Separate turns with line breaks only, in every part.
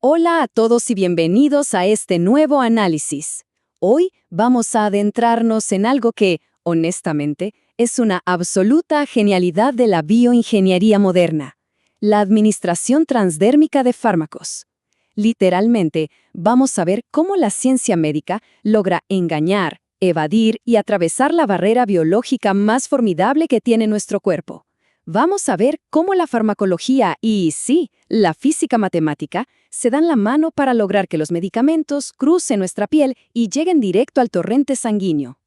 Hola a todos y bienvenidos a este nuevo análisis. Hoy vamos a adentrarnos en algo que, honestamente, es una absoluta genialidad de la bioingeniería moderna: la administración transdérmica de fármacos. Literalmente, vamos a ver cómo la ciencia médica logra engañar, evadir y atravesar la barrera biológica más formidable que tiene nuestro cuerpo. Vamos a ver cómo la farmacología y, sí, la física matemática se dan la mano para lograr que los medicamentos crucen nuestra piel y lleguen directo al torrente sanguíneo.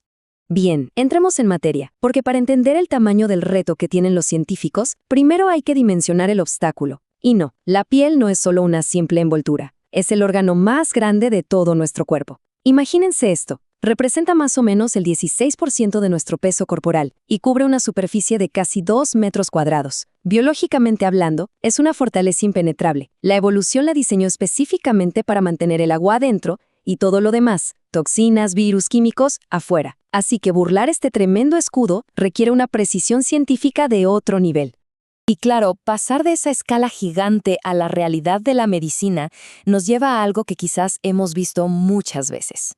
Bien, entremos en materia, porque para entender el tamaño del reto que tienen los científicos, primero hay que dimensionar el obstáculo. Y no, la piel no es solo una simple envoltura, es el órgano más grande de todo nuestro cuerpo. Imagínense esto. Representa más o menos el 16% de nuestro peso corporal y cubre una superficie de casi 2 metros cuadrados. Biológicamente hablando, es una fortaleza impenetrable. La evolución la diseñó específicamente para mantener el agua adentro y todo lo demás, toxinas, virus, químicos, afuera. Así que burlar este tremendo escudo requiere una precisión científica de otro nivel. Y claro, pasar de esa escala gigante a la realidad de la medicina nos lleva a algo que quizás hemos visto muchas veces.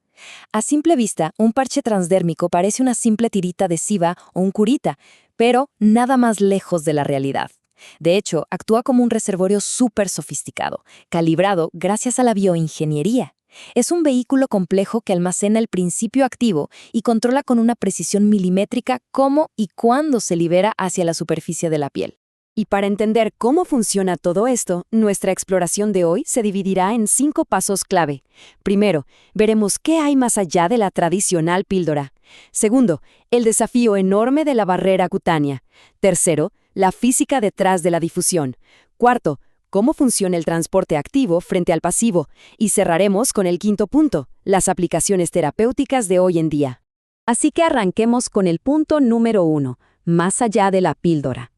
A simple vista, un parche transdérmico parece una simple tirita adhesiva o un curita, pero nada más lejos de la realidad. De hecho, actúa como un reservorio súper sofisticado, calibrado gracias a la bioingeniería. Es un vehículo complejo que almacena el principio activo y controla con una precisión milimétrica cómo y cuándo se libera hacia la superficie de la piel. Y para entender cómo funciona todo esto, nuestra exploración de hoy se dividirá en 5 pasos clave. Primero, veremos qué hay más allá de la tradicional píldora. Segundo, el desafío enorme de la barrera cutánea. Tercero, la física detrás de la difusión. Cuarto, cómo funciona el transporte activo frente al pasivo. Y cerraremos con el quinto punto, las aplicaciones terapéuticas de hoy en día. Así que arranquemos con el punto número 1, más allá de la píldora.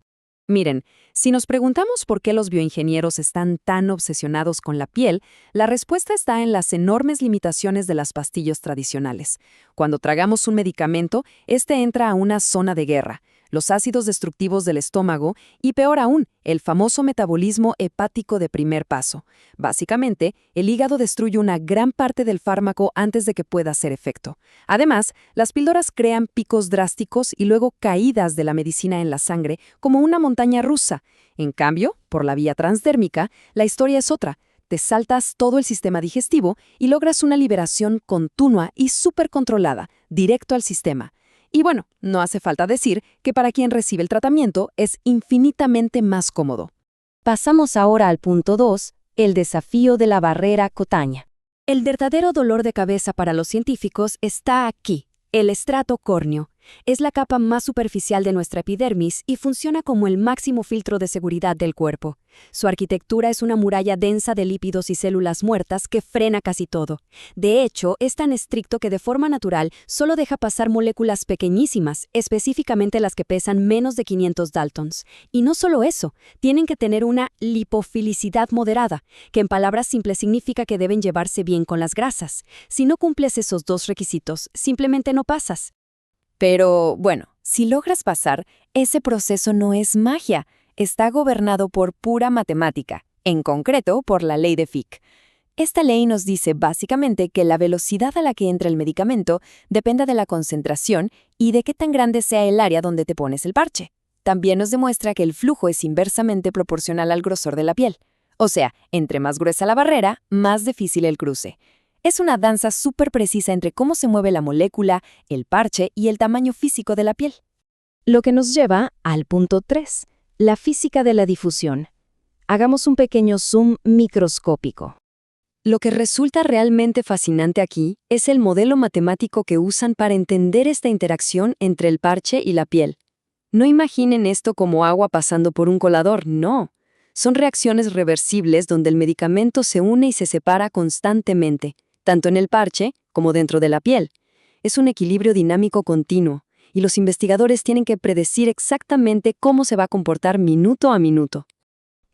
Miren, si nos preguntamos por qué los bioingenieros están tan obsesionados con la piel, la respuesta está en las enormes limitaciones de las pastillas tradicionales. Cuando tragamos un medicamento, este entra a una zona de guerra, los ácidos destructivos del estómago y, peor aún, el famoso metabolismo hepático de primer paso. Básicamente, el hígado destruye una gran parte del fármaco antes de que pueda hacer efecto. Además, las píldoras crean picos drásticos y luego caídas de la medicina en la sangre como una montaña rusa. En cambio, por la vía transdérmica, la historia es otra. Te saltas todo el sistema digestivo y logras una liberación continua y súper controlada, directo al sistema. Y bueno, no hace falta decir que para quien recibe el tratamiento es infinitamente más cómodo. Pasamos ahora al punto 2, el desafío de la barrera cutánea. El verdadero dolor de cabeza para los científicos está aquí, el estrato córneo. Es la capa más superficial de nuestra epidermis y funciona como el máximo filtro de seguridad del cuerpo. Su arquitectura es una muralla densa de lípidos y células muertas que frena casi todo. De hecho, es tan estricto que de forma natural solo deja pasar moléculas pequeñísimas, específicamente las que pesan menos de 500 daltons. Y no solo eso, tienen que tener una lipofilicidad moderada, que en palabras simples significa que deben llevarse bien con las grasas. Si no cumples esos 2 requisitos, simplemente no pasas. Pero, bueno, si logras pasar, ese proceso no es magia, está gobernado por pura matemática, en concreto por la ley de Fick. Esta ley nos dice básicamente que la velocidad a la que entra el medicamento depende de la concentración y de qué tan grande sea el área donde te pones el parche. También nos demuestra que el flujo es inversamente proporcional al grosor de la piel. O sea, entre más gruesa la barrera, más difícil el cruce. Es una danza súper precisa entre cómo se mueve la molécula, el parche y el tamaño físico de la piel. Lo que nos lleva al punto 3, la física de la difusión. Hagamos un pequeño zoom microscópico. Lo que resulta realmente fascinante aquí es el modelo matemático que usan para entender esta interacción entre el parche y la piel. No imaginen esto como agua pasando por un colador, no. Son reacciones reversibles donde el medicamento se une y se separa constantemente, tanto en el parche como dentro de la piel. Es un equilibrio dinámico continuo, y los investigadores tienen que predecir exactamente cómo se va a comportar minuto a minuto.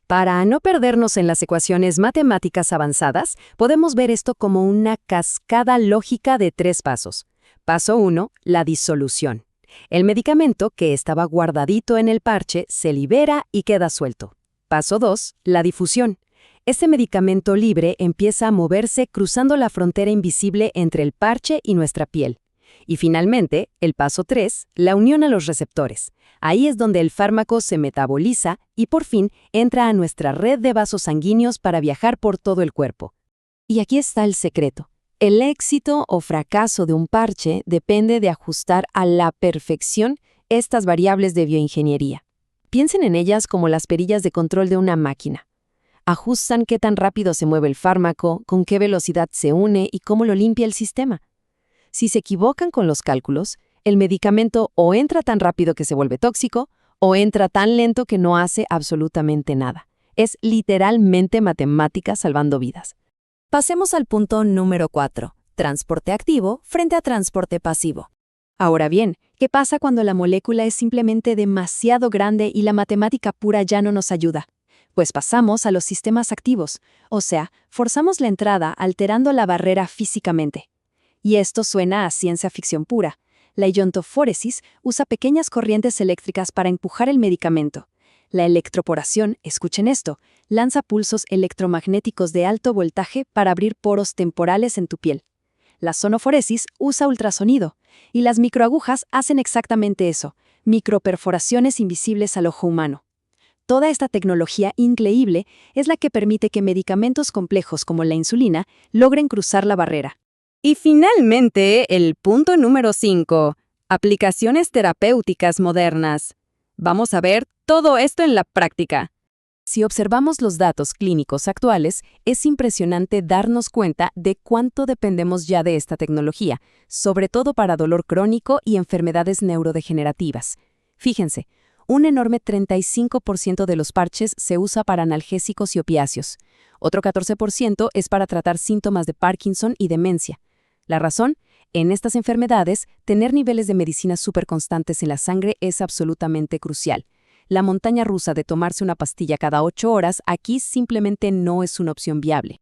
Para no perdernos en las ecuaciones matemáticas avanzadas, podemos ver esto como una cascada lógica de 3 pasos. Paso 1, la disolución. El medicamento que estaba guardadito en el parche se libera y queda suelto. Paso 2, la difusión. Ese medicamento libre empieza a moverse cruzando la frontera invisible entre el parche y nuestra piel. Y finalmente, el paso 3, la unión a los receptores. Ahí es donde el fármaco se metaboliza y por fin entra a nuestra red de vasos sanguíneos para viajar por todo el cuerpo. Y aquí está el secreto. El éxito o fracaso de un parche depende de ajustar a la perfección estas variables de bioingeniería. Piensen en ellas como las perillas de control de una máquina. Ajustan qué tan rápido se mueve el fármaco, con qué velocidad se une y cómo lo limpia el sistema. Si se equivocan con los cálculos, el medicamento o entra tan rápido que se vuelve tóxico, o entra tan lento que no hace absolutamente nada. Es literalmente matemática salvando vidas. Pasemos al punto número 4, transporte activo frente a transporte pasivo. Ahora bien, ¿qué pasa cuando la molécula es simplemente demasiado grande y la matemática pura ya no nos ayuda? Pues pasamos a los sistemas activos, o sea, forzamos la entrada alterando la barrera físicamente. Y esto suena a ciencia ficción pura. La iontoforesis usa pequeñas corrientes eléctricas para empujar el medicamento. La electroporación, escuchen esto, lanza pulsos electromagnéticos de alto voltaje para abrir poros temporales en tu piel. La sonoforesis usa ultrasonido, y las microagujas hacen exactamente eso, microperforaciones invisibles al ojo humano. Toda esta tecnología increíble es la que permite que medicamentos complejos como la insulina logren cruzar la barrera. Y finalmente, el punto número 5, aplicaciones terapéuticas modernas. Vamos a ver todo esto en la práctica. Si observamos los datos clínicos actuales, es impresionante darnos cuenta de cuánto dependemos ya de esta tecnología, sobre todo para dolor crónico y enfermedades neurodegenerativas. Fíjense, un enorme 35% de los parches se usa para analgésicos y opiáceos. Otro 14% es para tratar síntomas de Parkinson y demencia. La razón, en estas enfermedades, tener niveles de medicinas superconstantes en la sangre es absolutamente crucial. La montaña rusa de tomarse una pastilla cada 8 horas aquí simplemente no es una opción viable.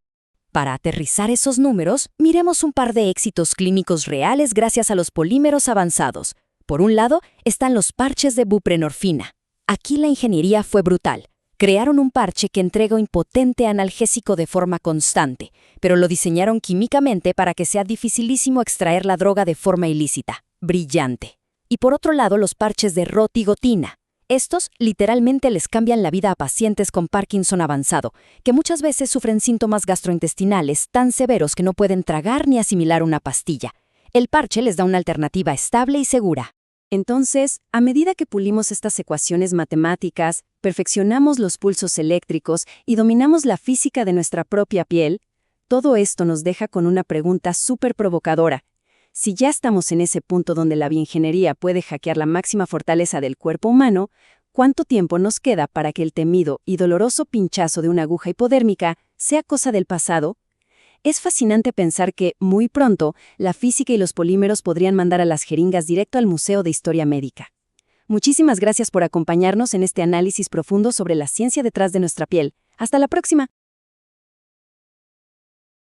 Para aterrizar esos números, miremos un par de éxitos clínicos reales gracias a los polímeros avanzados. Por un lado, están los parches de buprenorfina. Aquí la ingeniería fue brutal. Crearon un parche que entrega un potente analgésico de forma constante, pero lo diseñaron químicamente para que sea dificilísimo extraer la droga de forma ilícita. Brillante. Y por otro lado, los parches de rotigotina. Estos literalmente les cambian la vida a pacientes con Parkinson avanzado, que muchas veces sufren síntomas gastrointestinales tan severos que no pueden tragar ni asimilar una pastilla. El parche les da una alternativa estable y segura. Entonces, a medida que pulimos estas ecuaciones matemáticas, perfeccionamos los pulsos eléctricos y dominamos la física de nuestra propia piel, todo esto nos deja con una pregunta súper provocadora. Si ya estamos en ese punto donde la bioingeniería puede hackear la máxima fortaleza del cuerpo humano, ¿cuánto tiempo nos queda para que el temido y doloroso pinchazo de una aguja hipodérmica sea cosa del pasado? Es fascinante pensar que, muy pronto, la física y los polímeros podrían mandar a las jeringas directo al Museo de Historia Médica. Muchísimas gracias por acompañarnos en este análisis profundo sobre la ciencia detrás de nuestra piel. Hasta la próxima.